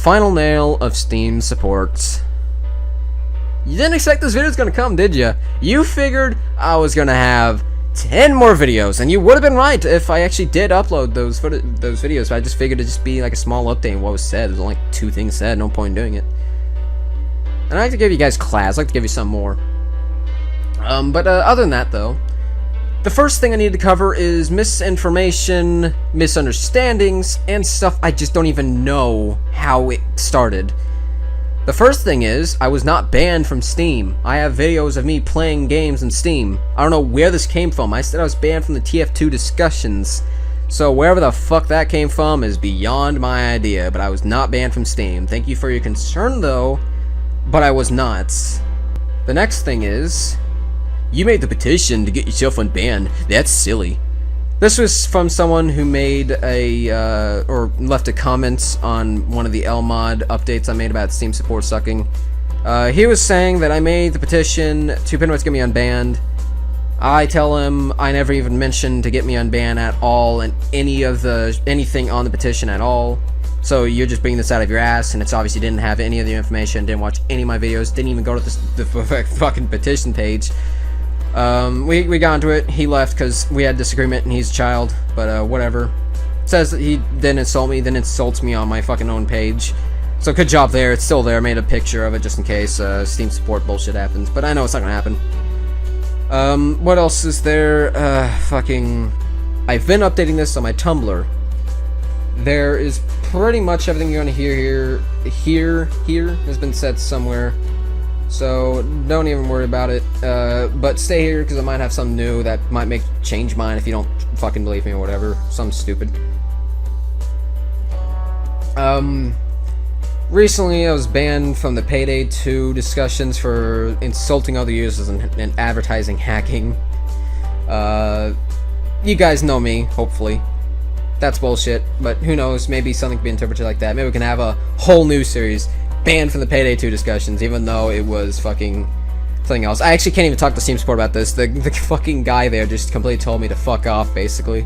final nail of Steam support. You didn't expect this video was gonna come, did you? You figured I was gonna have 10 more videos, and you would have been right if I actually did upload those videos, but I just figured it'd just be like a small update on what was said. There's only like 2 things said, no point in doing it. And I like to give you guys class, I like to give you some more. Other than that, though, the first thing I need to cover is misinformation, misunderstandings, and stuff I just don't even know how it started. The first thing is, I was not banned from Steam. I have videos of me playing games in Steam. I don't know where this came from. I said I was banned from the TF2 discussions. So wherever the fuck that came from is beyond my idea, but I was not banned from Steam. Thank you for your concern, though, but I was not. The next thing is, you made the petition to get yourself unbanned. That's silly. This was from someone who made or left a comment on one of the LMOD updates I made about Steam support sucking. He was saying that I made the petition to pretty much get me unbanned. I tell him I never even mentioned to get me unbanned at all and anything on the petition at all. So you're just bringing this out of your ass, and it's obviously didn't have any of the information, didn't watch any of my videos, didn't even go to the fucking petition page. We got into it. He left because we had disagreement and he's a child, but whatever. Says that he didn't insult me, then insults me on my fucking own page. So good job there. It's still there. I made a picture of it just in case Steam support bullshit happens, but I know it's not gonna happen. What else is there? I've been updating this on my Tumblr. There is pretty much everything you're gonna hear here has been said somewhere. So don't even worry about it, but stay here because I might have something new that might change mine if you don't fucking believe me or whatever, something stupid. Recently I was banned from the Payday 2 discussions for insulting other users and advertising hacking. You guys know me, hopefully. That's bullshit, but who knows, maybe something can be interpreted like that. Maybe we can have a whole new series. Banned from the Payday 2 discussions, even though it was fucking something else. I actually can't even talk to Steam support about this. The fucking guy there just completely told me to fuck off, basically.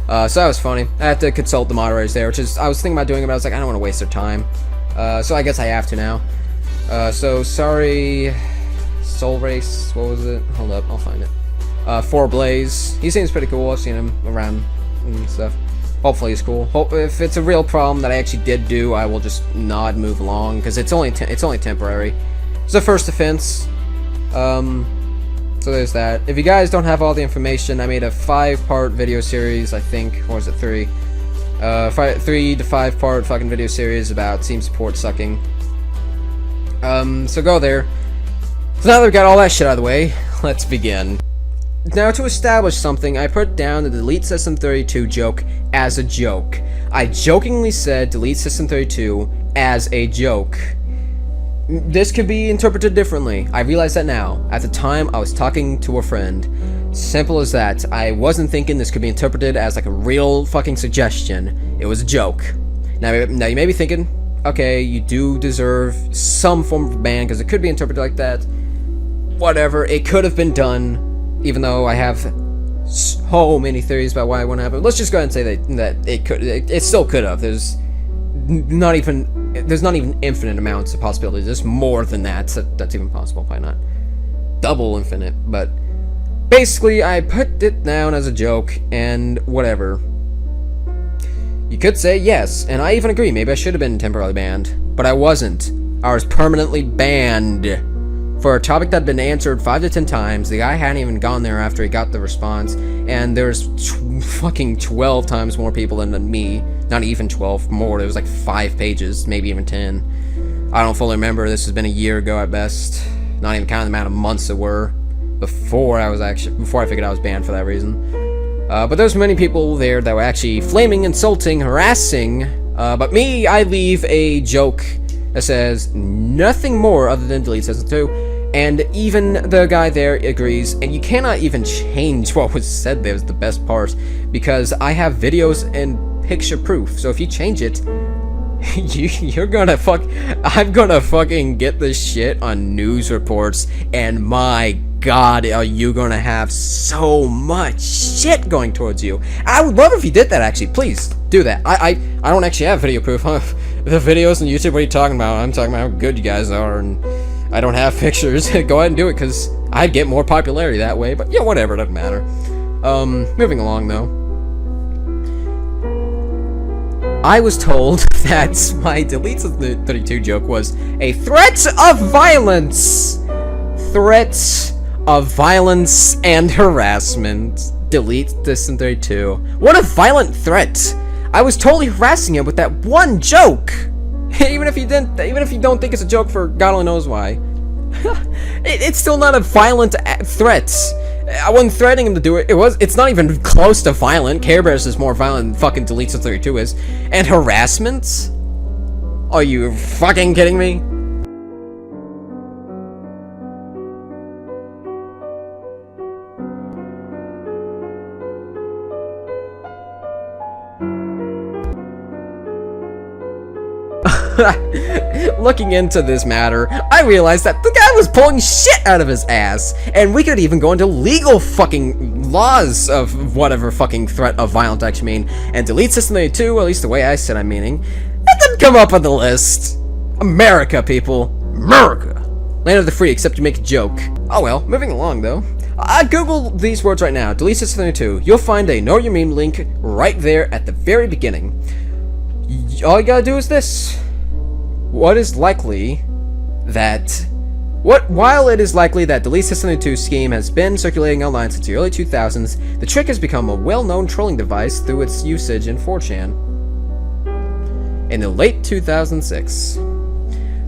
So that was funny. I had to consult the moderators there, which is, I was thinking about doing it, but I was like, I don't want to waste their time. So I guess I have to now. So sorry, Soul Race, what was it? Hold up, I'll find it. 4 Blaze, he seems pretty cool. I've seen him around and stuff. Hopefully he's cool. If it's a real problem that I actually did do, I will just nod, move along, because it's only temporary. It's the first offense. So there's that. If you guys don't have all the information, I made a 5-part video series, I think. Or was it 3? 3 to 5 part fucking video series about Steam support sucking. So go there. So now that we've got all that shit out of the way, let's begin. Now, to establish something, I put down the Delete System 32 joke as a joke. I jokingly said Delete System 32 as a joke. This could be interpreted differently. I realize that now. At the time, I was talking to a friend. Simple as that. I wasn't thinking this could be interpreted as like a real fucking suggestion. It was a joke. Now you may be thinking, okay, you do deserve some form of ban because it could be interpreted like that. Whatever, it could have been done. Even though I have so many theories about why it wouldn't happen, let's just go ahead and say that it still could have. There's not even infinite amounts of possibilities. There's more than that. So that's even possible. Probably not double infinite, but basically I put it down as a joke and whatever. You could say yes, and I even agree. Maybe I should have been temporarily banned, but I wasn't. I was permanently banned. For a topic that had been answered 5 to 10 times, the guy hadn't even gone there after he got the response, and there's fucking 12 times more people than me. Not even 12, more. There was like 5 pages, maybe even 10. I don't fully remember. This has been a year ago at best. Not even counting the amount of months there were before I figured I was banned for that reason. But there's many people there that were actually flaming, insulting, harassing. But me, I leave a joke that says nothing more other than Delete System 2. And even the guy there agrees, and you cannot even change what was said there is the best part, because I have videos and picture proof, so if you change it, you're gonna I'm gonna fucking get this shit on news reports, and my god, are you gonna have so much shit going towards you. I would love if you did that, actually. Please do that. I don't actually have video proof. The videos on YouTube, what are you talking about? I'm talking about how good you guys are, and I don't have pictures. Go ahead and do it, because I'd get more popularity that way, but yeah, whatever, it doesn't matter. Moving along, though. I was told that my Deletes of the 32 joke was a threat of violence! Threats of violence and harassment. Delete this in 32. What a violent threat! I was totally harassing him with that one joke! even if you don't think it's a joke for God only knows why. It's still not a violent threat. I wasn't threatening him to do it. It's not even close to violent. Care Bears is more violent than fucking Deletes of 32 is. And harassment? Are you fucking kidding me? Looking into this matter, I realized that the guy was pulling shit out of his ass, and we could even go into legal fucking laws of whatever fucking threat of violence actually mean, and Delete System 82, at least the way I said I'm meaning, that didn't come up on the list. America, people. America. Land of the free, except you make a joke. Oh well, moving along though. I Google these words right now, Delete System 32, you'll find a Know Your Meme link right there at the very beginning. All you gotta do is this. While it is likely that Delete System 32 scheme has been circulating online since the early 2000s, the trick has become a well-known trolling device through its usage in 4chan. In the late 2006,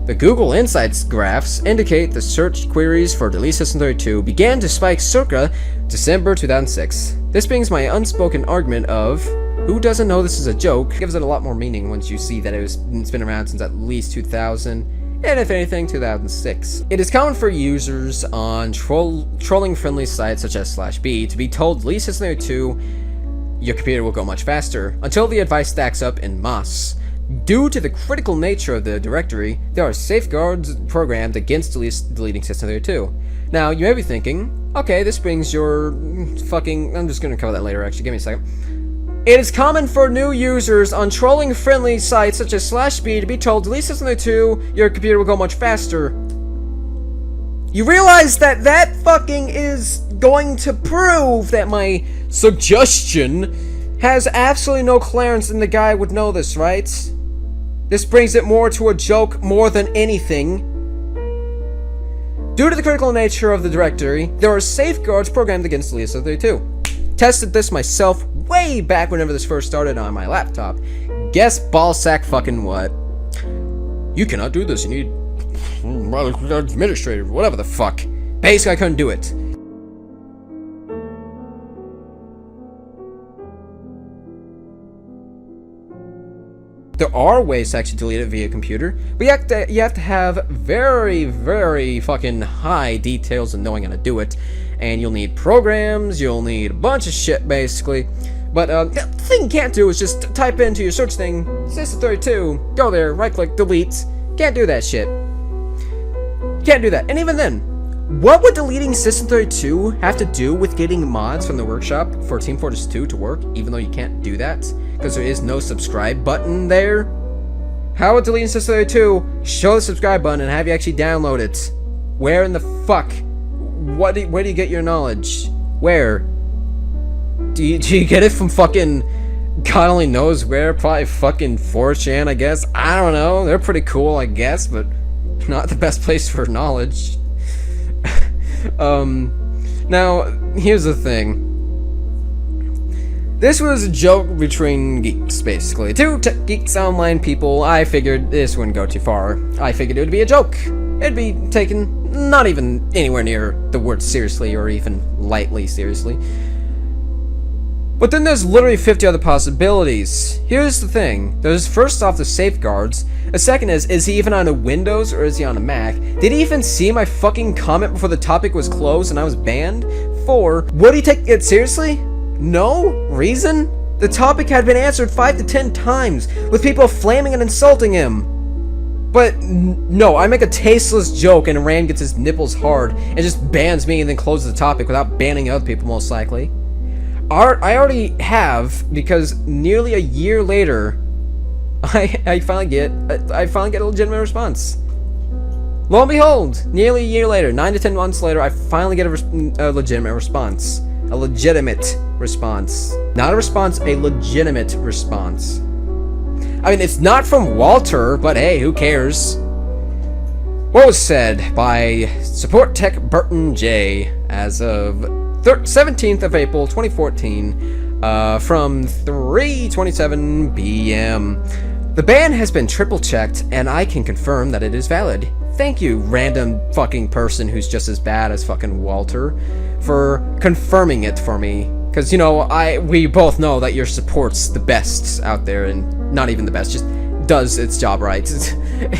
the Google Insights graphs indicate the search queries for Delete System 32 began to spike circa December 2006. This brings my unspoken argument of who doesn't know this is a joke? Gives it a lot more meaning once you see that it's been around since at least 2000, and if anything, 2006. It is common for users on trolling-friendly sites such as /b to be told Delete System 32, your computer will go much faster, until the advice stacks up in mass. Due to the critical nature of the directory, there are safeguards programmed against deleting System 32. Now, you may be thinking, okay, this brings your fucking... I'm just gonna cover that later, actually, give me a second. It is common for new users on trolling-friendly sites such as /b to be told Delete System 32, your computer will go much faster. You realize that that fucking is going to prove that my suggestion has absolutely no clearance and the guy would know this, right? This brings it more to a joke more than anything. Due to the critical nature of the directory, there are safeguards programmed against Delete System 32. Tested this myself way back whenever this first started on my laptop. Guess ballsack fucking what? You cannot do this, you need administrator, whatever the fuck. Basically, I couldn't do it. There are ways to actually delete it via computer, but you have to have very, very fucking high details of knowing how to do it. And you'll need programs, you'll need a bunch of shit, basically. But the thing you can't do is just type into your search thing, System 32, go there, right-click, delete. Can't do that shit. Can't do that. And even then, what would deleting System 32 have to do with getting mods from the workshop for Team Fortress 2 to work, even though you can't do that? Because there is no subscribe button there? How would deleting System 32 show the subscribe button and have you actually download it? Where in the fuck? Where do you get your knowledge? Where? Do you get it from fucking God only knows where? Probably fucking 4chan, I guess. I don't know. They're pretty cool, I guess, but not the best place for knowledge. Now, here's the thing. This was a joke between geeks, basically. Two geeks online people. I figured this wouldn't go too far. I figured it would be a joke. It'd be taken not even anywhere near the word seriously or even lightly seriously. But then there's literally 50 other possibilities. Here's the thing. There's first off the safeguards. The second is he even on a Windows or is he on a Mac? Did he even see my fucking comment before the topic was closed and I was banned? 4, would he take it seriously? No? Reason? The topic had been answered 5 to 10 times, with people flaming and insulting him. But no, I make a tasteless joke and Rand gets his nipples hard and just bans me and then closes the topic without banning other people, most likely. I already have, because nearly a year later, I finally get a legitimate response. Lo and behold, nearly a year later, 9 to 10 months later, I finally get a legitimate response. A legitimate response. Not a response, a legitimate response. I mean, it's not from Walter, but hey, who cares? What was said by Support Tech Burton J as of 17th of April 2014 from 3:27 p.m. The ban has been triple checked and I can confirm that it is valid. Thank you, random fucking person who's just as bad as fucking Walter, for confirming it for me. Because, you know, we both know that your support's the best out there, and not even the best, just does its job right.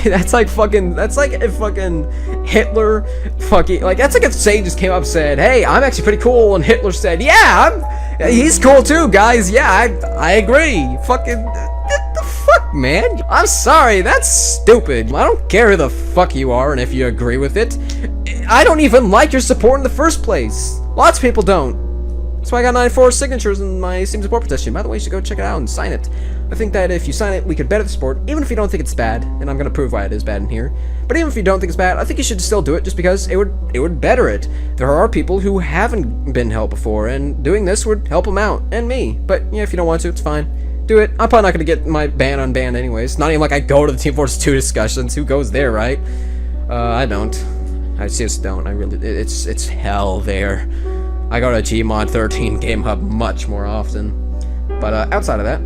That's like if fucking Hitler fucking, like, that's like if Satan just came up and said, hey, I'm actually pretty cool, and Hitler said, yeah, he's cool too, guys, yeah, I agree. Fucking, what the fuck, man? I'm sorry, that's stupid. I don't care who the fuck you are and if you agree with it. I don't even like your support in the first place. Lots of people don't. That's why I got 94 signatures in my Steam support petition. By the way, you should go check it out and sign it. I think that if you sign it, we could better the sport, even if you don't think it's bad, and I'm going to prove why it is bad in here. But even if you don't think it's bad, I think you should still do it just because it would better it. There are people who haven't been helped before, and doing this would help them out, and me. But yeah, if you don't want to, it's fine. Do it. I'm probably not going to get my ban unbanned anyways. Not even like I go to the Team Fortress 2 discussions. Who goes there, right? I don't. I just don't. I really, it's hell there. I go to Gmod 13 Game Hub much more often. But outside of that,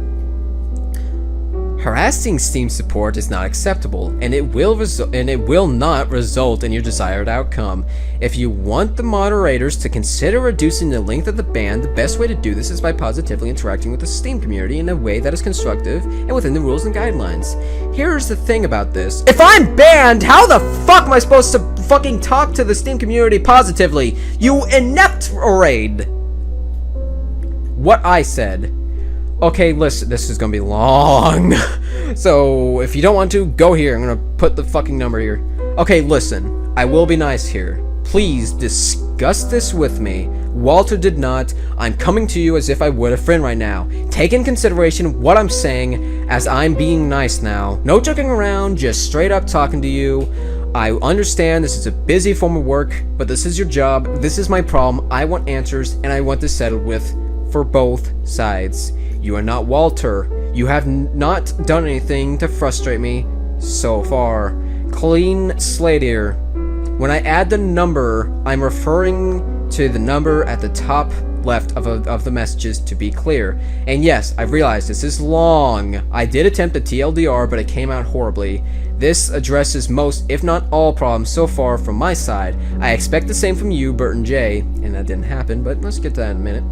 harassing Steam support is not acceptable, and it will not result in your desired outcome. If you want the moderators to consider reducing the length of the ban, the best way to do this is by positively interacting with the Steam community in a way that is constructive and within the rules and guidelines. Here's the thing about this. If I'm banned, how the fuck am I supposed to fucking talk to the Steam community positively? You inept raid! What I said. Okay, listen, this is gonna be long. So, if you don't want to, go here. I'm gonna put the fucking number here. Okay, listen, I will be nice here. Please discuss this with me. Walter did not. I'm coming to you as if I would a friend right now. Take in consideration what I'm saying as I'm being nice now. No joking around, just straight up talking to you. I understand this is a busy form of work, but this is your job. This is my problem. I want answers, and I want this settled with for both sides. You are not Walter. You have not done anything to frustrate me so far. Clean slate here. When I add the number, I'm referring to the number at the top left of the messages, to be clear. And yes, I realize this is long. I did attempt a TLDR, but it came out horribly. This addresses most, if not all, problems so far from my side. I expect the same from you, Burton J. And that didn't happen, but let's get to that in a minute.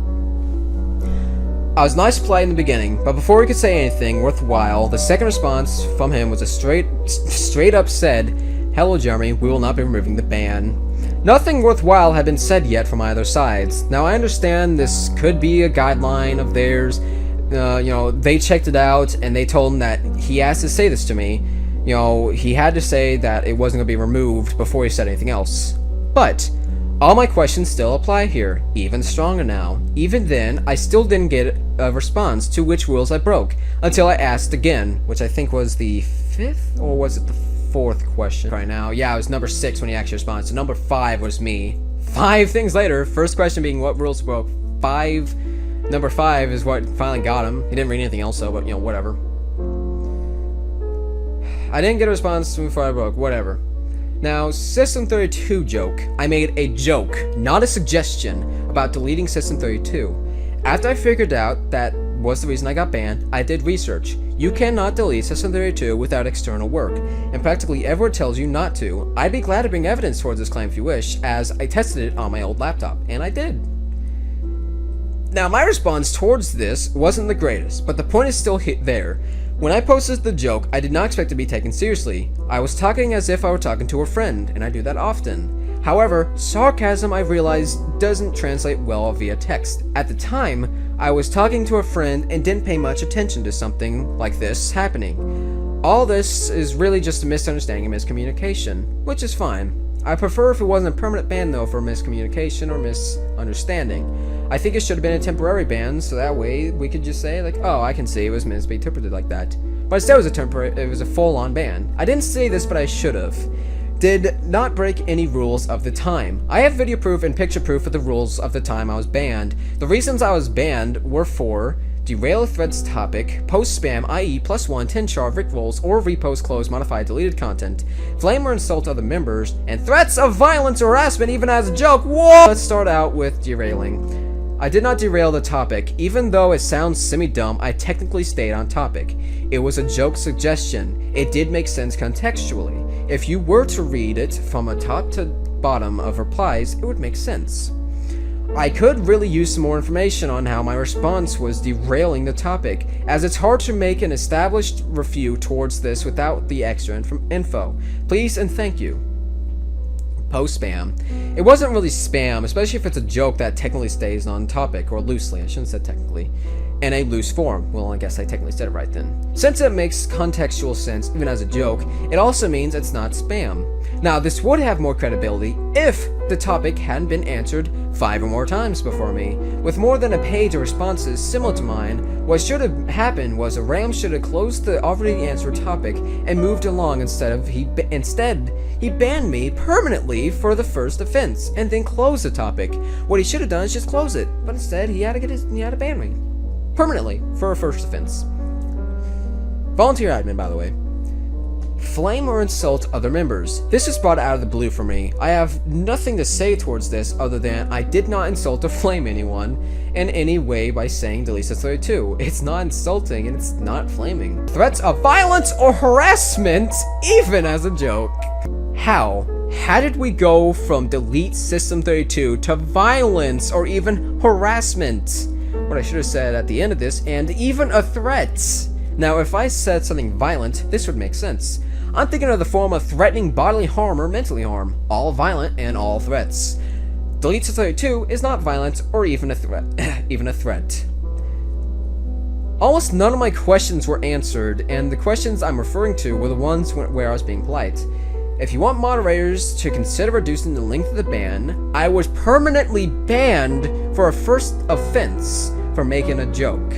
I was nice to play in the beginning, but before we could say anything worthwhile, the second response from him was a straight up said, "Hello Jeremy, we will not be removing the ban." Nothing worthwhile had been said yet from either sides. Now I understand this could be a guideline of theirs. You know, they checked it out and they told him that he has to say this to me. You know, he had to say that it wasn't going to be removed before he said anything else. But all my questions still apply here, even stronger now. Even then, I still didn't get a response to which rules I broke, until I asked again, which I think was the 5th, or was it the 4th question right now? Yeah, it was number 6 when he actually responded, so number 5 was me. 5 things later, first question being what rules broke. Number 5 is what finally got him. He didn't read anything else though, but you know, whatever. I didn't get a response before I broke, whatever. Now, System 32 joke. I made a joke, not a suggestion, about deleting System 32. After I figured out that was the reason I got banned, I did research. You cannot delete System 32 without external work, and practically everyone tells you not to. I'd be glad to bring evidence towards this claim if you wish, as I tested it on my old laptop, and I did. Now, my response towards this wasn't the greatest, but the point is still there. When I posted the joke, I did not expect to be taken seriously. I was talking as if I were talking to a friend, and I do that often. However, sarcasm, I realized, doesn't translate well via text. At the time, I was talking to a friend and didn't pay much attention to something like this happening. All this is really just a misunderstanding and miscommunication, which is fine. I prefer if it wasn't a permanent ban though for miscommunication or misunderstanding. I think it should have been a temporary ban, so that way we could just say like, oh, I can see it was meant to be interpreted like that. But instead it was a full-on ban. I didn't say this, but I should have. Did not break any rules of the time. I have video proof and picture proof of the rules of the time I was banned. The reasons I was banned were for derail threads topic, post spam, i.e. +1, 10 char, Rick rolls, or repost, close, modify, deleted content, flame or insult other members, and threats of violence or harassment even as a joke. Whoa! Let's start out with derailing. I did not derail the topic. Even though it sounds semi-dumb, I technically stayed on topic. It was a joke suggestion. It did make sense contextually. If you were to read it from a top to bottom of replies, it would make sense. I could really use some more information on how my response was derailing the topic, as it's hard to make an established review towards this without the extra info. Please and thank you. Post spam. It wasn't really spam, especially if it's a joke that technically stays on topic, or loosely, I shouldn't have said technically, in a loose form. Well, I guess I technically said it right then. Since it makes contextual sense, even as a joke, it also means it's not spam. Now, this would have more credibility if the topic hadn't been answered 5 or more times before me. With more than a page of responses similar to mine, what should have happened was a ram should have closed the already answered topic and moved along instead he banned me permanently for the first offense and then closed the topic. What he should have done is just close it, but instead he had to ban me permanently for a first offense. Volunteer admin, by the way. Flame or insult other members. This is brought out of the blue for me. I have nothing to say towards this other than I did not insult or flame anyone in any way by saying Delisa32. It's not insulting and it's not flaming. Threats of violence or harassment, even as a joke. How? How did we go from delete system 32 to violence or even harassment? What I should have said at the end of this, and even a threat. Now, if I said something violent, this would make sense. I'm thinking of the form of threatening bodily harm or mentally harm, all violent and all threats. Delete 32 is not violent or even a threat. Almost none of my questions were answered, and the questions I'm referring to were the ones where I was being polite. If you want moderators to consider reducing the length of the ban, I was permanently banned for a first offense for making a joke.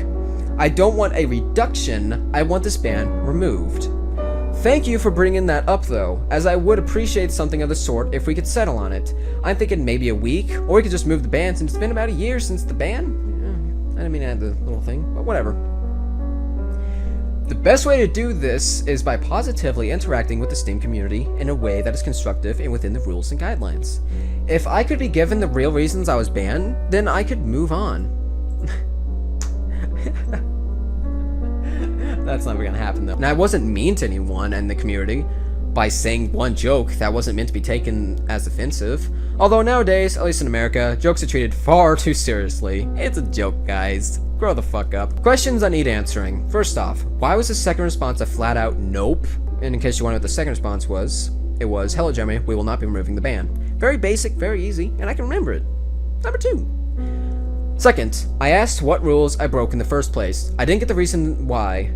I don't want a reduction, I want this ban removed. Thank you for bringing that up though, as I would appreciate something of the sort if we could settle on it. I'm thinking maybe a week, or we could just move the ban since it's been about a year since the ban. I didn't mean to add the little thing, but whatever. The best way to do this is by positively interacting with the Steam community in a way that is constructive and within the rules and guidelines. If I could be given the real reasons I was banned, then I could move on. That's never gonna happen though. And I wasn't mean to anyone in the community by saying one joke that wasn't meant to be taken as offensive. Although nowadays, at least in America, jokes are treated far too seriously. It's a joke, guys. Grow the fuck up. Questions I need answering. First off, why was the second response a flat out nope? And in case you wonder what the second response was, it was, hello Jeremy, we will not be removing the ban. Very basic, very easy, and I can remember it. Number 2. Second, I asked what rules I broke in the first place. I didn't get the reason why.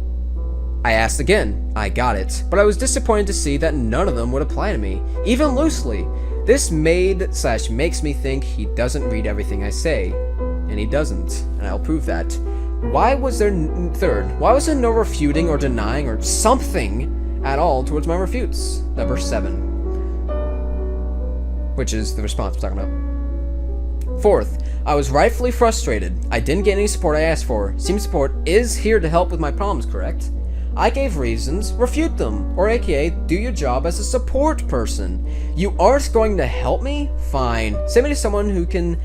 I asked again. I got it. But I was disappointed to see that none of them would apply to me, even loosely. This makes me think he doesn't read everything I say. And he doesn't. And I'll prove that. Why was there no refuting or denying or something at all towards my refutes? Number 7. Which is the response I'm talking about. Fourth, I was rightfully frustrated. I didn't get any support I asked for. Steam support is here to help with my problems, correct? I gave reasons, refute them, or aka, do your job as a support person. You aren't going to help me? Fine. Send me to someone who can.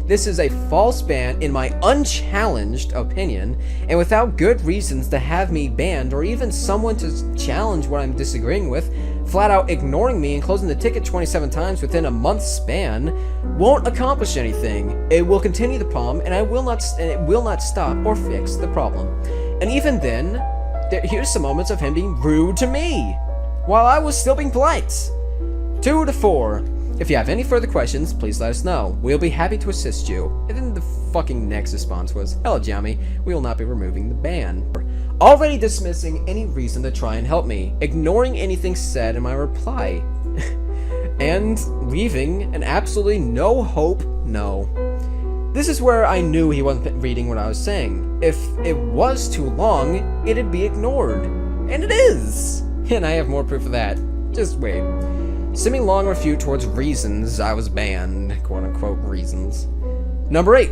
This is a false ban in my unchallenged opinion, and without good reasons to have me banned, or even someone to challenge what I'm disagreeing with, flat out ignoring me and closing the ticket 27 times within a month's span, won't accomplish anything. It will continue the problem, and it will not stop or fix the problem. And even then, here's some moments of him being rude to me, while I was still being polite. 2 to 4. If you have any further questions, please let us know. We'll be happy to assist you. And then the fucking next response was, hello Jamie, we will not be removing the ban. already dismissing any reason to try and help me, ignoring anything said in my reply, and leaving an absolutely no hope no. This is where I knew he wasn't reading what I was saying. If it was too long, it'd be ignored. And it is! And I have more proof of that. Just wait. Semi-long refute towards reasons I was banned. Quote-unquote reasons. Number 8.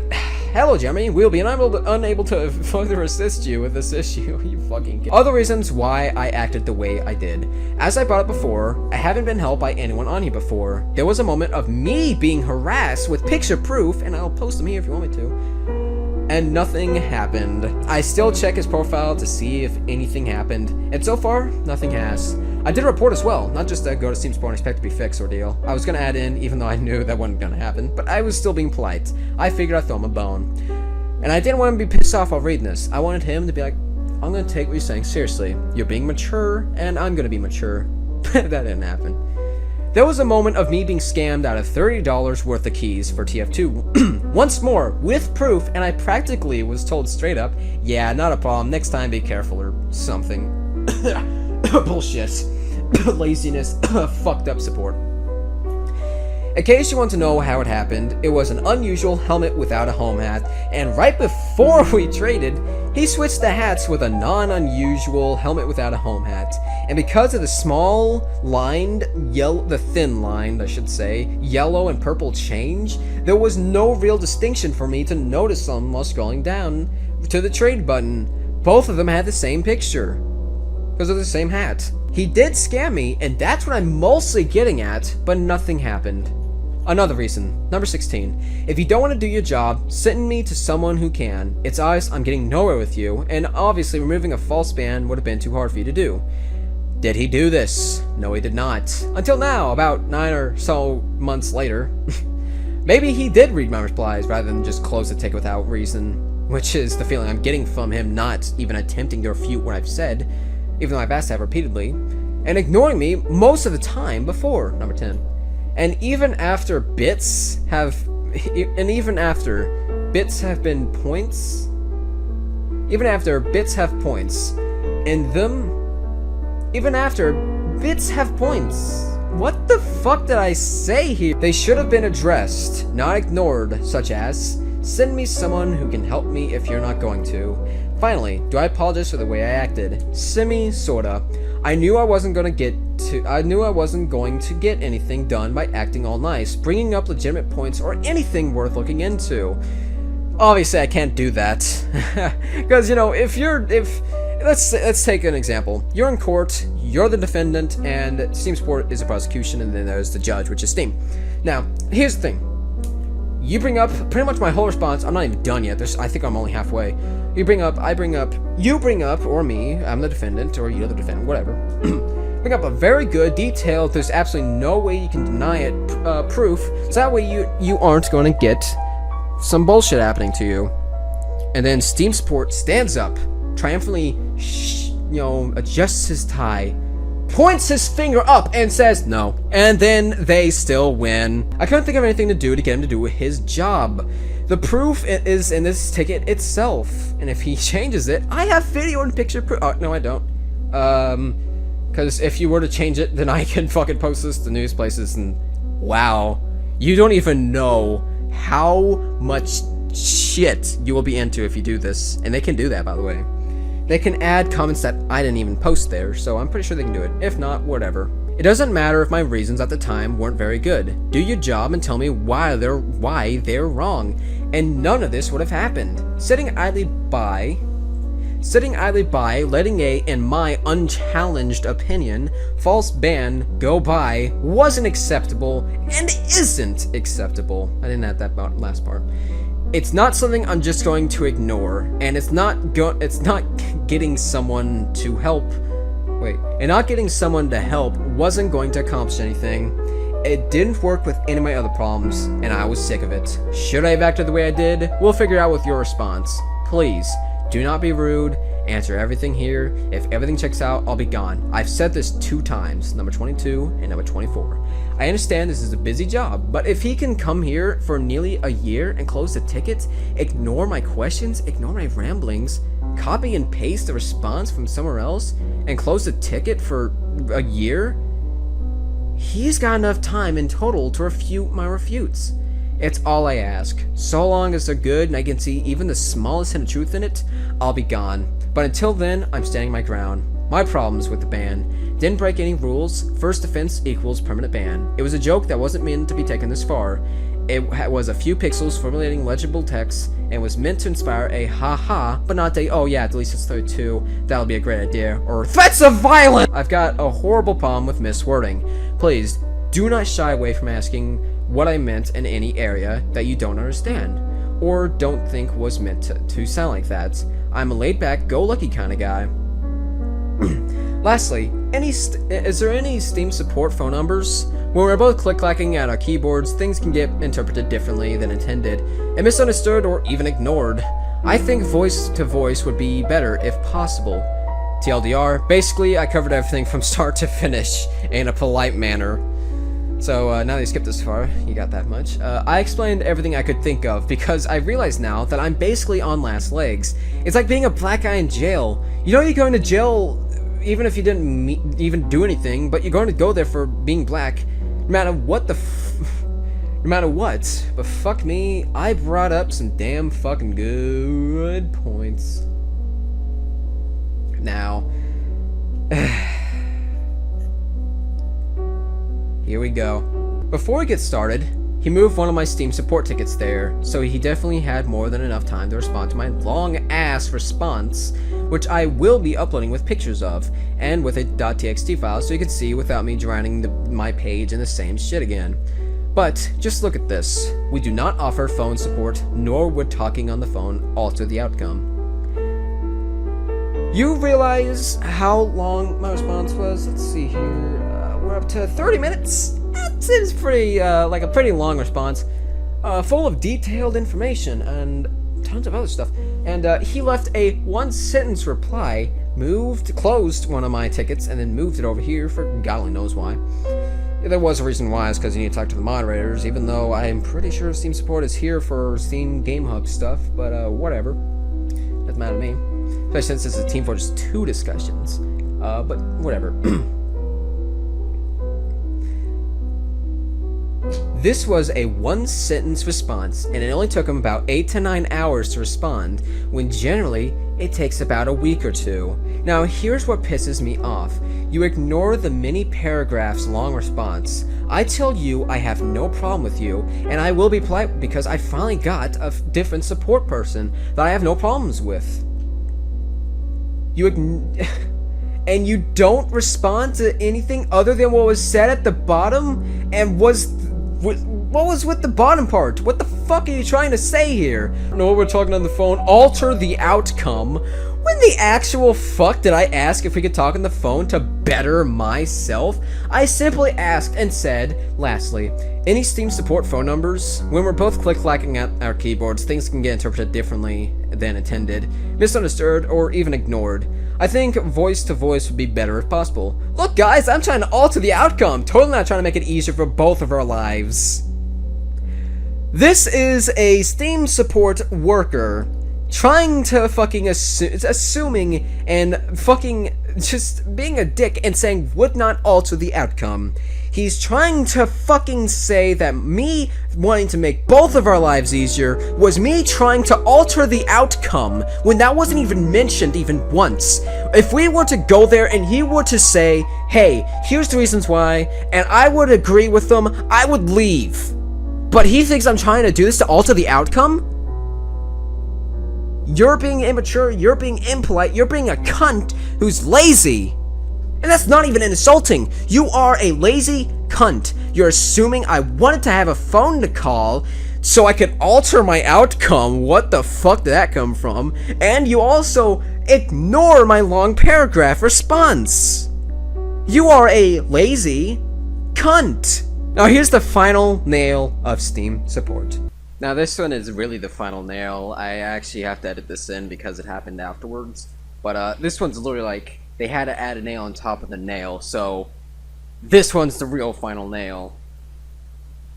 Hello, Jeremy. We'll be unable to further assist you with this issue. You fucking kid. Other reasons why I acted the way I did. As I brought up before, I haven't been helped by anyone on here before. There was a moment of me being harassed with picture proof, and I'll post them here if you want me to. And nothing happened. I still check his profile to see if anything happened, and so far, nothing has. I did a report as well, not just a go to Steam Sport and expect to be fixed ordeal. I was gonna add in, even though I knew that wasn't gonna happen, but I was still being polite. I figured I'd throw him a bone. And I didn't want him to be pissed off while reading this. I wanted him to be like, I'm gonna take what you're saying seriously. You're being mature, and I'm gonna be mature. That didn't happen. There was a moment of me being scammed out of $30 worth of keys for TF2. Once more, with proof, and I practically was told straight up, yeah, not a problem, next time be careful or something. Bullshit. Laziness. Fucked up support. In case you want to know how it happened, it was an unusual helmet without a home hat, and right before we traded, he switched the hats with a non-unusual helmet without a home hat. And because of the small lined, the thin line, I should say, yellow and purple change, there was no real distinction for me to notice them while scrolling down to the trade button. Both of them had the same picture, because of the same hat. He did scam me, and that's what I'm mostly getting at, but nothing happened. Another reason, number 16. If you don't want to do your job, send me to someone who can. It's obvious I'm getting nowhere with you, and obviously removing a false ban would have been too hard for you to do. Did he do this? No, he did not. Until now, about 9 or so months later. Maybe he did read my replies rather than just close the ticket without reason, which is the feeling I'm getting from him not even attempting to refute what I've said, even though I've asked that repeatedly, and ignoring me most of the time before, number 10. And even after bits have been points, even after bits have points, what the fuck did I say here? They should have been addressed, not ignored, such as, send me someone who can help me if you're not going to. Finally, do I apologize for the way I acted? Sorta. I knew I wasn't going to get anything done by acting all nice, bringing up legitimate points, or anything worth looking into. Obviously, I can't do that. Because, you know, let's take an example. You're in court, you're the defendant, and Steam Sport is a prosecution, and then there's the judge, which is Steam. Now, here's the thing. You bring up pretty much my whole response. I'm not even done yet. I think I'm only halfway. You bring up, you bring up, or me, I'm the defendant, or you're the defendant, whatever. Bring up a very good, detailed, there's absolutely no way you can deny it, proof, so that way you aren't going to get some bullshit happening to you. And then Steam Sport stands up, triumphantly, adjusts his tie, points his finger up, and says no. And then they still win. I couldn't think of anything to do to get him to do his job. The proof is in this ticket itself, and if he changes it, I have video and picture proof. Oh, no, I don't. Because if you were to change it, then I can fucking post this to news places, and wow, you don't even know how much shit you will be into if you do this. And they can do that, by the way. They can add comments that I didn't even post there, so I'm pretty sure they can do it. If not, whatever. It doesn't matter if my reasons at the time weren't very good. Do your job and tell me why they're wrong. And none of this would have happened. Sitting idly by, letting in my unchallenged opinion, false ban go by wasn't acceptable and isn't acceptable. I didn't add that last part. It's not something I'm just going to ignore, and it's not getting someone to help. And not getting someone to help wasn't going to accomplish anything. It didn't work with any of my other problems, and I was sick of it. Should I have acted the way I did? We'll figure out with your response. Please, do not be rude. Answer everything here. If everything checks out, I'll be gone. I've said this 2 times, number 22 and number 24. I understand this is a busy job, but if he can come here for nearly a year and close the tickets, ignore my questions, ignore my ramblings, copy and paste the response from somewhere else and close the ticket for a year? He's got enough time in total to refute my refutes. It's all I ask. So long as they're good and I can see even the smallest hint of truth in it, I'll be gone. But until then, I'm standing my ground. My problems with the ban: didn't break any rules, first offense equals permanent ban. It was a joke that wasn't meant to be taken this far. It was a few pixels formulating legible text and was meant to inspire a ha-ha, but not a oh yeah, delete this 32, that'll be a great idea, or threats of violence! I've got a horrible problem with miswording. Please, do not shy away from asking what I meant in any area that you don't understand, or don't think was meant to sound like that. I'm a laid-back, go-lucky kind of guy. Lastly, is there any Steam support phone numbers? When we're both click-clacking at our keyboards, things can get interpreted differently than intended, and misunderstood or even ignored. I think voice-to-voice would be better if possible. TLDR, basically I covered everything from start to finish in a polite manner. So now that you skipped this far, you got that much. I explained everything I could think of because I realize now that I'm basically on last legs. It's like being a black guy in jail. You know you're going to jail even if you didn't even do anything, but you're going to go there for being black, no matter what no matter what. But fuck me, I brought up some damn fucking good points. Now, here we go. Before we get started, he moved one of my Steam support tickets there, so he definitely had more than enough time to respond to my long-ass response, which I will be uploading with pictures of, and with a .txt file so you can see without me drowning my page in the same shit again. But, just look at this. We do not offer phone support, nor would talking on the phone alter the outcome. You realize how long my response was? Let's see here. We're up to 30 minutes. That seems pretty, like a pretty long response. Full of detailed information and tons of other stuff. And he left a one-sentence reply, closed one of my tickets, and then moved it over here for God only knows why. There was a reason why, it's because you need to talk to the moderators, even though I'm pretty sure Steam support is here for Steam Game Hub stuff, but whatever. Doesn't matter to me. Especially since this is Team Fortress 2 discussions. But whatever. This was a one-sentence response, and it only took him about 8 to 9 hours to respond, when generally, it takes about a week or two. Now, here's what pisses me off. You ignore the many paragraphs long response. I tell you I have no problem with you, and I will be polite because I finally got a different support person that I have no problems with. And you don't respond to anything other than what was said at the bottom, and what was with the bottom part? What the fuck are you trying to say here? No, we're talking on the phone. Alter the outcome. When the actual fuck did I ask if we could talk on the phone to better myself? I simply asked and said, lastly, any Steam support phone numbers? When we're both click-clacking at our keyboards, things can get interpreted differently than intended, misunderstood, or even ignored. I think voice-to-voice would be better if possible. Look guys, I'm trying to alter the outcome, totally not trying to make it easier for both of our lives. This is a Steam support worker trying to fucking assuming and fucking just being a dick and saying would not alter the outcome. He's trying to fucking say that me wanting to make both of our lives easier was me trying to alter the outcome when that wasn't even mentioned even once. If we were to go there and he were to say, hey, here's the reasons why, and I would agree with them, I would leave. But he thinks I'm trying to do this to alter the outcome? You're being immature, you're being impolite, you're being a cunt who's lazy. And that's not even insulting. You are a lazy cunt. You're assuming I wanted to have a phone to call so I could alter my outcome. What the fuck did that come from? And you also ignore my long paragraph response. You are a lazy cunt. Now here's the final nail of Steam support. Now this one is really the final nail. I actually have to edit this in because it happened afterwards. But this one's literally like, they had to add a nail on top of the nail, so this one's the real final nail.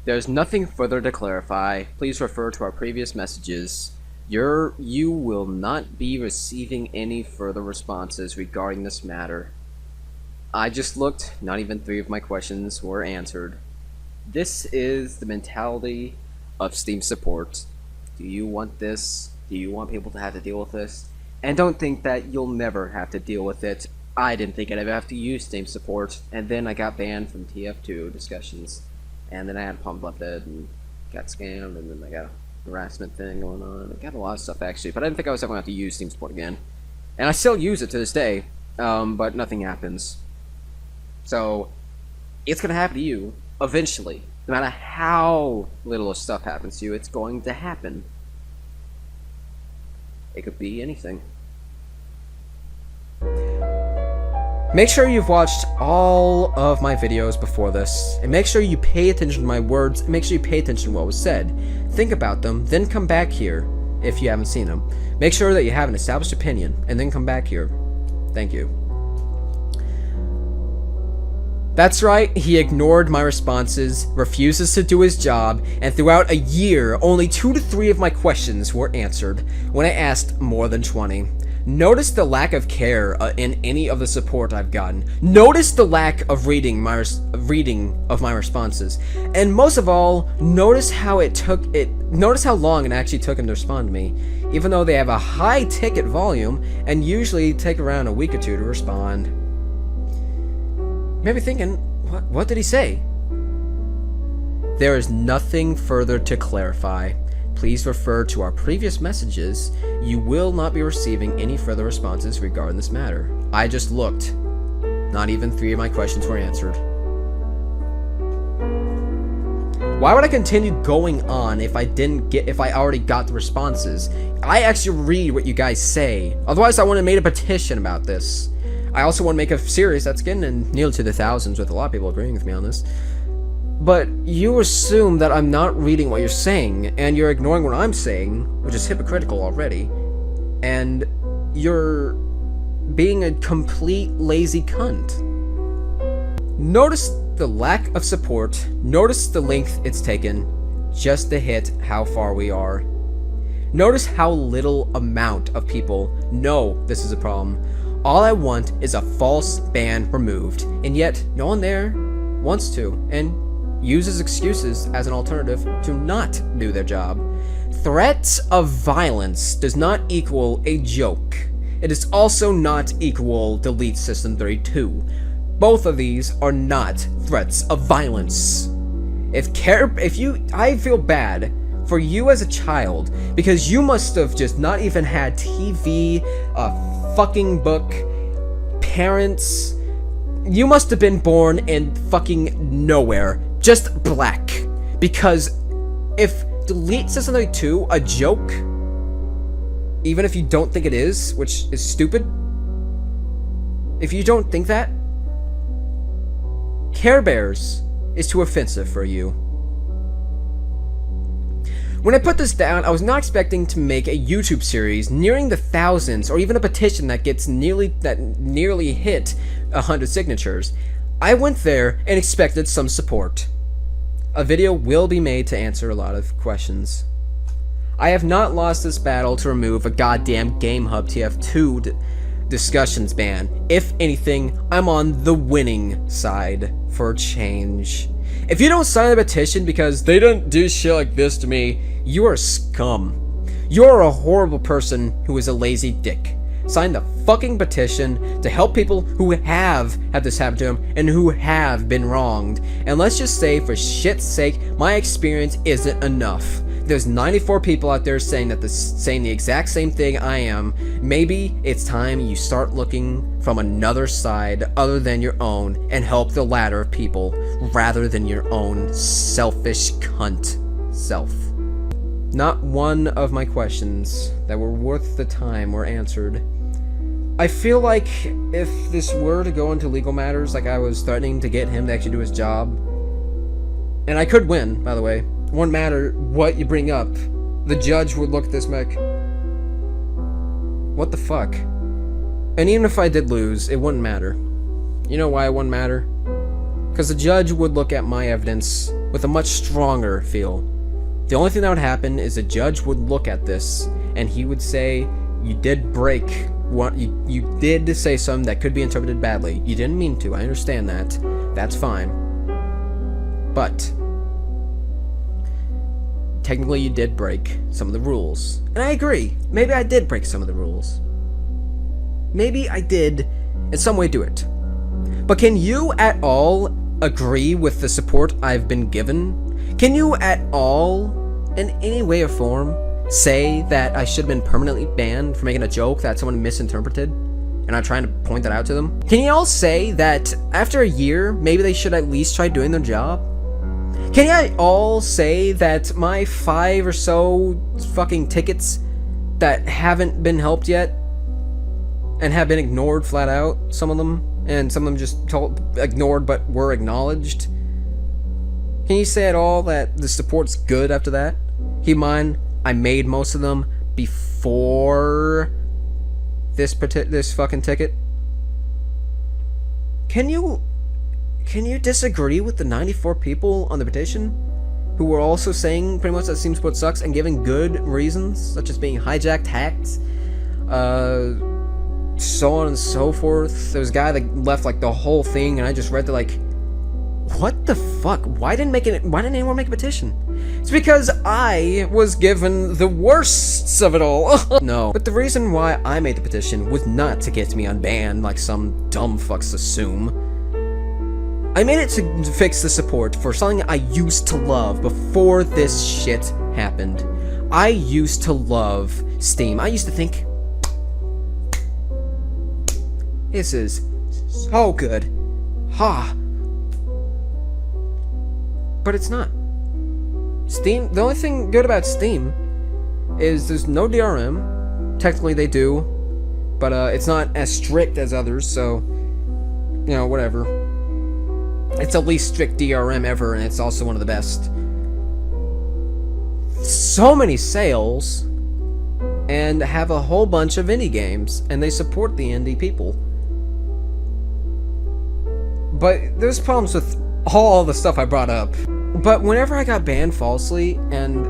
There's nothing further to clarify. Please refer to our previous messages. You will not be receiving any further responses regarding this matter. I just looked, not even 3 of my questions were answered. This is the mentality of Steam support. Do you want this? Do you want people to have to deal with this? And don't think that you'll never have to deal with it. I didn't think I'd ever have to use Steam support, and then I got banned from TF2 discussions. And then I had Pump Left Dead and got scammed, and then I got a harassment thing going on. I got a lot of stuff actually, but I didn't think I was ever going to have to use Steam support again. And I still use it to this day, but nothing happens. So, it's going to happen to you, eventually. No matter how little stuff happens to you, it's going to happen. It could be anything. Make sure you've watched all of my videos before this, and make sure you pay attention to my words, and make sure you pay attention to what was said. Think about them, then come back here if you haven't seen them. Make sure that you have an established opinion, and then come back here. Thank you. That's right, he ignored my responses, refuses to do his job, and throughout a year, only 2 to 3 of my questions were answered, when I asked more than 20. Notice the lack of care in any of the support I've gotten. Notice the lack of reading of my responses. And most of all, notice how long it actually took him to respond to me, even though they have a high ticket volume and usually take around a week or 2 to respond. Maybe thinking, what did he say? There is nothing further to clarify. Please refer to our previous messages. You will not be receiving any further responses regarding this matter. I just looked. Not even 3 of my questions were answered. Why would I continue going on if I already got the responses? I actually read what you guys say. Otherwise, I would have made a petition about this. I also want to make a series that's getting nearly to the thousands, with a lot of people agreeing with me on this. But you assume that I'm not reading what you're saying, and you're ignoring what I'm saying, which is hypocritical already, and you're being a complete lazy cunt. Notice the lack of support, notice the length it's taken just to hit how far we are. Notice how little amount of people know this is a problem. All I want is a false ban removed, and yet no one there wants to, and uses excuses as an alternative to not do their job. Threats of violence does not equal a joke. It is also not equal delete System 32. Both of these are not threats of violence. I feel bad for you as a child, because you must have just not even had TV, a fucking book, parents. You must have been born in fucking nowhere. Just black. Because if delete System 32 a joke, even if you don't think it is, which is stupid, if you don't think that, Care Bears is too offensive for you. When I put this down, I was not expecting to make a YouTube series nearing the thousands, or even a petition that nearly hit 100 signatures. I went there and expected some support. A video will be made to answer a lot of questions. I have not lost this battle to remove a goddamn GameHub TF2 discussions ban. If anything, I'm on the winning side for change. If you don't sign the petition because they don't do shit like this to me, you are scum. You're a horrible person who is a lazy dick. Sign the fucking petition to help people who have had this happen to them and who have been wronged. And let's just say, for shit's sake, my experience isn't enough. There's 94 people out there saying the exact same thing I am. Maybe it's time you start looking from another side other than your own and help the ladder of people rather than your own selfish cunt self. Not one of my questions that were worth the time were answered. I feel like if this were to go into legal matters, like I was threatening to get him to actually do his job, and I could win, by the way, it wouldn't matter what you bring up, the judge would look at this like, what the fuck? And even if I did lose, it wouldn't matter. You know why it wouldn't matter? Because the judge would look at my evidence with a much stronger feel. The only thing that would happen is the judge would look at this and he would say, you did break what you did say something that could be interpreted badly. You didn't mean to. I understand that. That's fine. But technically you did break some of the rules. And I agree. Maybe I did break some of the rules. Maybe I did in some way do it. But can you at all agree with the support I've been given? Can you at all, in any way or form, say that I should have been permanently banned for making a joke that someone misinterpreted, and I'm trying to point that out to them? Can you all say that after a year, maybe they should at least try doing their job? Can you all say that my 5 or so fucking tickets that haven't been helped yet, and have been ignored flat out, some of them, and some of them just ignored but were acknowledged? Can you say at all that the support's good after that? Keep in mind, I made most of them before this fucking ticket. Can you disagree with the 94 people on the petition who were also saying pretty much that Steam support sucks and giving good reasons, such as being hijacked, hacked, so on and so forth? There was a guy that left like the whole thing, and I just read the like, what the fuck? Why didn't anyone make a petition? It's because I was given the worst of it all. No. But the reason why I made the petition was not to get me unbanned like some dumb fucks assume. I made it to fix the support for something I used to love before this shit happened. I used to love Steam. I used to think, this is so good. Ha. But it's not. Steam, the only thing good about Steam is there's no DRM. Technically they do, but it's not as strict as others, so, you know, whatever. It's the least strict DRM ever, and it's also one of the best. So many sales, and have a whole bunch of indie games, and they support the indie people. But there's problems with all the stuff I brought up. But whenever I got banned falsely and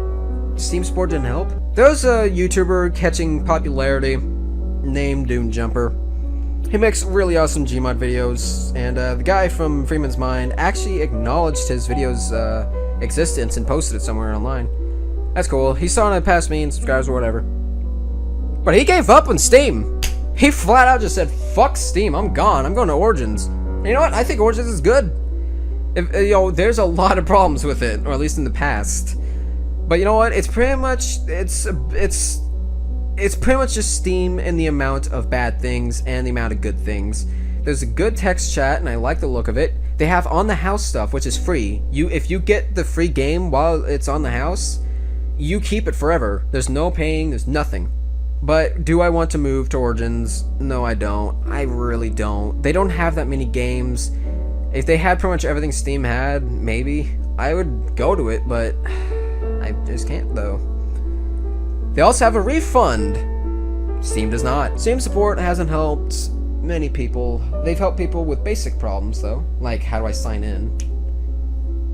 Steam support didn't help, there was a YouTuber catching popularity named Doomjumper. He makes really awesome Gmod videos, and the guy from Freeman's Mind actually acknowledged his video's existence and posted it somewhere online. That's cool. He saw it past me and subscribers or whatever. But he gave up on Steam. He flat out just said, fuck Steam, I'm gone. I'm going to Origins. And you know what? I think Origins is good. You know, there's a lot of problems with it, or at least in the past. But you know what? It's pretty much it's pretty much just Steam in the amount of bad things and the amount of good things. There's a good text chat, and I like the look of it. They have on the house stuff, which is free. If you get the free game while it's on the house, you keep it forever. There's no paying. There's nothing. But do I want to move to Origins? No, I don't. I really don't. They don't have that many games. If they had pretty much everything Steam had, maybe I would go to it, but I just can't though. They also have a refund. Steam does not. Steam support hasn't helped many people. They've helped people with basic problems though, like how do I sign in?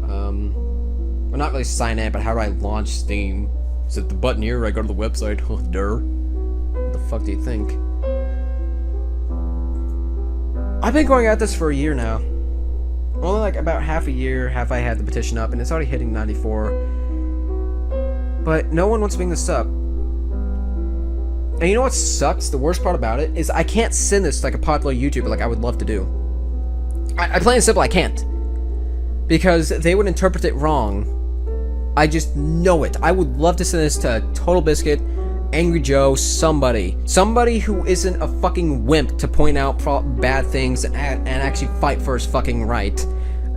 Well, not really sign in, but how do I launch Steam? Is it the button here or I go to the website? Oh, der. What the fuck do you think? I've been going at this for a year now. Only like about half a year have I had the petition up, and it's already hitting 94. But no one wants to bring this up. And you know what sucks? The worst part about it is I can't send this to like a popular YouTuber like I would love to do. I plain and simple, I can't. Because they would interpret it wrong. I just know it. I would love to send this to Total Biscuit, Angry Joe, somebody who isn't a fucking wimp to point out bad things and actually fight for his fucking right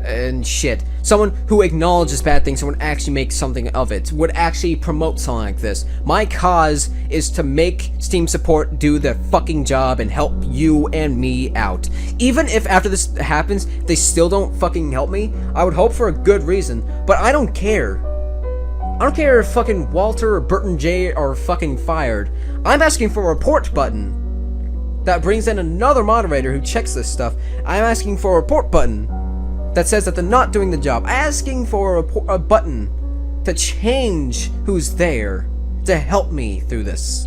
and shit. Someone who acknowledges bad things and would actually make something of it, would actually promote something like this. My cause is to make Steam support do their fucking job and help you and me out. Even if after this happens they still don't fucking help me, I would hope for a good reason, but I don't care. I don't care if fucking Walter or Burton J are fucking fired. I'm asking for a report button that brings in another moderator who checks this stuff. I'm asking for a report button that says that they're not doing the job. Asking for a button to change who's there. to help me through this.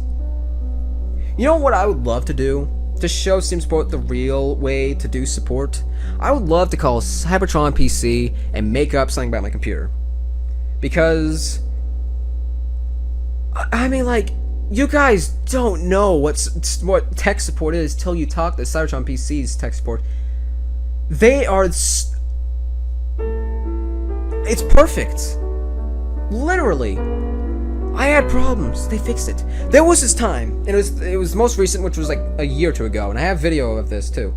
You know what I would love to do? To show Steam Support the real way to do support? I would love to call Cybertron PC and make up something about my computer. Because, I mean, like, you guys don't know what tech support is till you talk to Cybertron PC's tech support. They are... It's perfect. Literally. I had problems. They fixed it. There was this time, and it was most recent, which was like a year or two ago, and I have video of this too.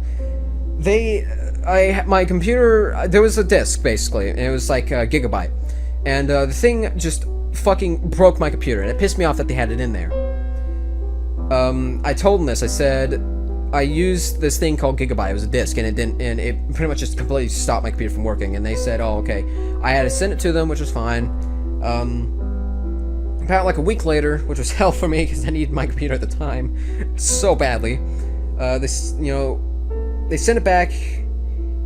My computer, there was a disk basically, and it was like a gigabyte, and the thing just fucking broke my computer, and it pissed me off that they had it in there. I told them this. I said I used this thing called Gigabyte. It was a disk, and it pretty much just completely stopped my computer from working. And they said, "Oh, okay." I had to send it to them, which was fine. About like a week later, which was hell for me because I needed my computer at the time so badly. They sent it back.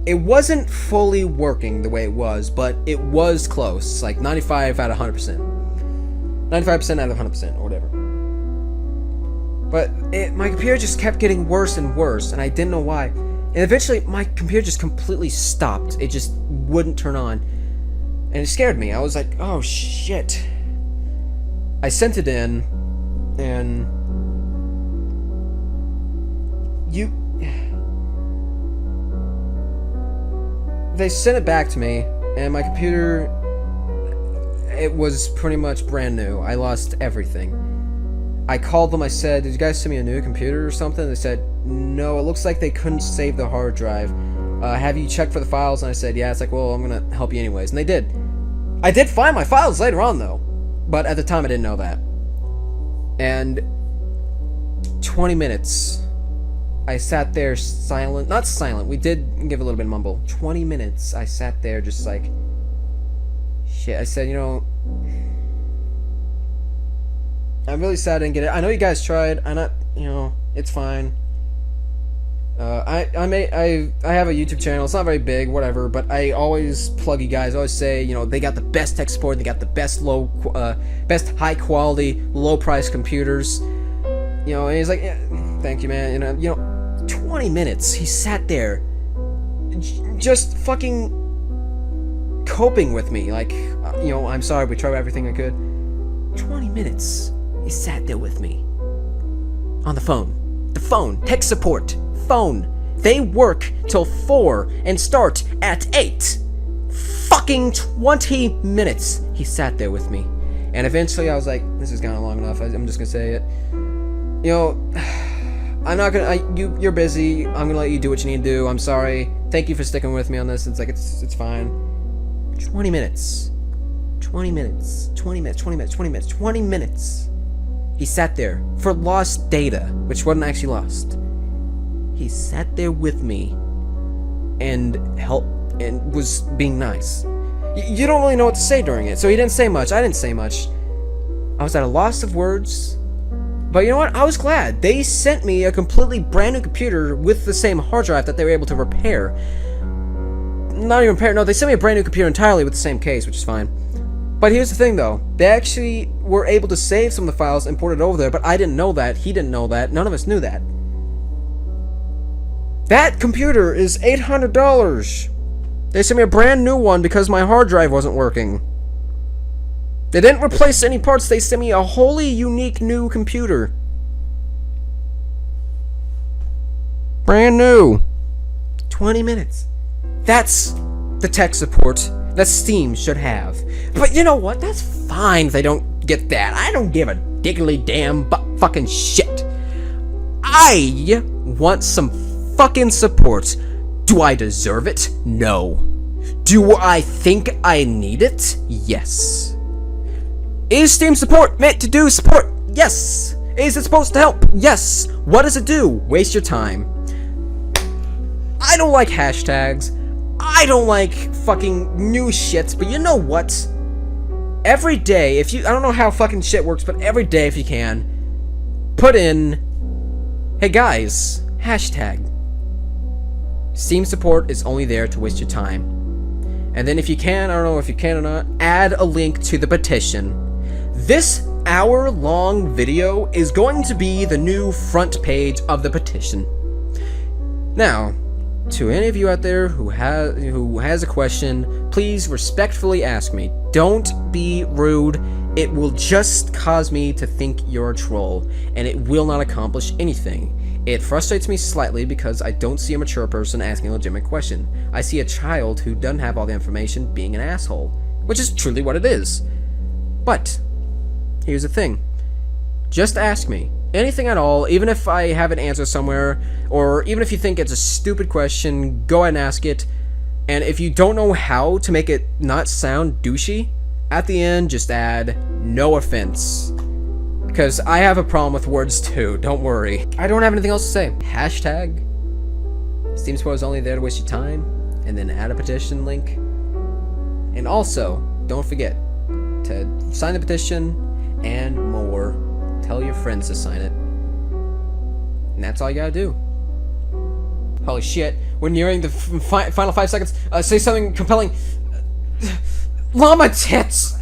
It wasn't fully working the way it was, but it was close, like 95 out of 100%, 95% out of 100%, or whatever. But my computer just kept getting worse and worse, and I didn't know why. And eventually, my computer just completely stopped. It just wouldn't turn on, and it scared me. I was like, "Oh shit." I sent it in, and they sent it back to me, and my computer, it was pretty much brand new. I lost everything. I called them, I said, "Did you guys send me a new computer or something?" They said, "No, it looks like they couldn't save the hard drive. Have you checked for the files?" And I said, "Yeah." It's like, "Well, I'm gonna help you anyways." And they did. I did find my files later on, though. But at the time, I didn't know that. And 20 minutes, I sat there silent. Not silent, we did give a little bit of mumble. 20 minutes, I sat there just like... Shit, I said, I'm really sad I didn't get it. I know you guys tried. I'm not, it's fine. I have a YouTube channel. It's not very big, whatever, but I always plug you guys. I always say, they got the best tech support. They got the best best high quality, low price computers. And he's like, "Yeah, thank you, man." 20 minutes. He sat there, just fucking coping with me. Like, "I'm sorry. We tried everything I could." 20 minutes. He sat there with me on the phone. The phone, tech support. Phone. They work till 4 and start at 8. Fucking 20 minutes. He sat there with me. And eventually I was like, this is kind of long enough. I'm just gonna say it. I'm not gonna... You're busy. I'm gonna let you do what you need to do. I'm sorry. Thank you for sticking with me on this. It's like, it's fine. 20 minutes. 20 minutes. 20 minutes. 20 minutes. 20 minutes. 20 minutes. He sat there for lost data, which wasn't actually lost. He sat there with me and helped and was being nice. You don't really know what to say during it, so he didn't say much. I didn't say much. I was at a loss of words. But you know what? I was glad. They sent me a completely brand new computer with the same hard drive that they were able to repair. Not even repair. No, they sent me a brand new computer entirely with the same case, which is fine. But here's the thing, though. They actually were able to save some of the files and port it over there, but I didn't know that. He didn't know that. None of us knew that. That computer is $800. They sent me a brand new one because my hard drive wasn't working. They didn't replace any parts. They sent me a wholly unique new computer. Brand new. 20 minutes. That's the tech support that Steam should have. But you know what? That's fine if they don't get that. I don't give a diggly damn fucking shit. I want some fucking support. Do I deserve it? No. Do I think I need it? Yes. Is Steam support meant to do support? Yes. Is it supposed to help? Yes. What does it do? Waste your time. I don't like hashtags. I don't like fucking new shit, but you know what? Every day, I don't know how fucking shit works, but every day if you can, put in, "Hey guys, hashtag. Steam support is only there to waste your time." And then if you can, I don't know if you can or not, add a link to the petition. This hour-long video is going to be the new front page of the petition. Now, to any of you out there who has a question, please respectfully ask me. Don't be rude. It will just cause me to think you're a troll, and it will not accomplish anything. It frustrates me slightly because I don't see a mature person asking a legitimate question. I see a child who doesn't have all the information being an asshole, which is truly what it is. But here's the thing. Just ask me. Anything at all, even if I have an answer somewhere, or even if you think it's a stupid question, go ahead and ask it. And if you don't know how to make it not sound douchey, at the end, just add, no offense. Because I have a problem with words too, don't worry. I don't have anything else to say. Hashtag Steam Spoilers only there to waste your time, and then add a petition link. And also, don't forget to sign the petition and more. Tell your friends to sign it. And that's all you gotta do. Holy shit, we're nearing the final 5 seconds. Say something compelling. Llama tits!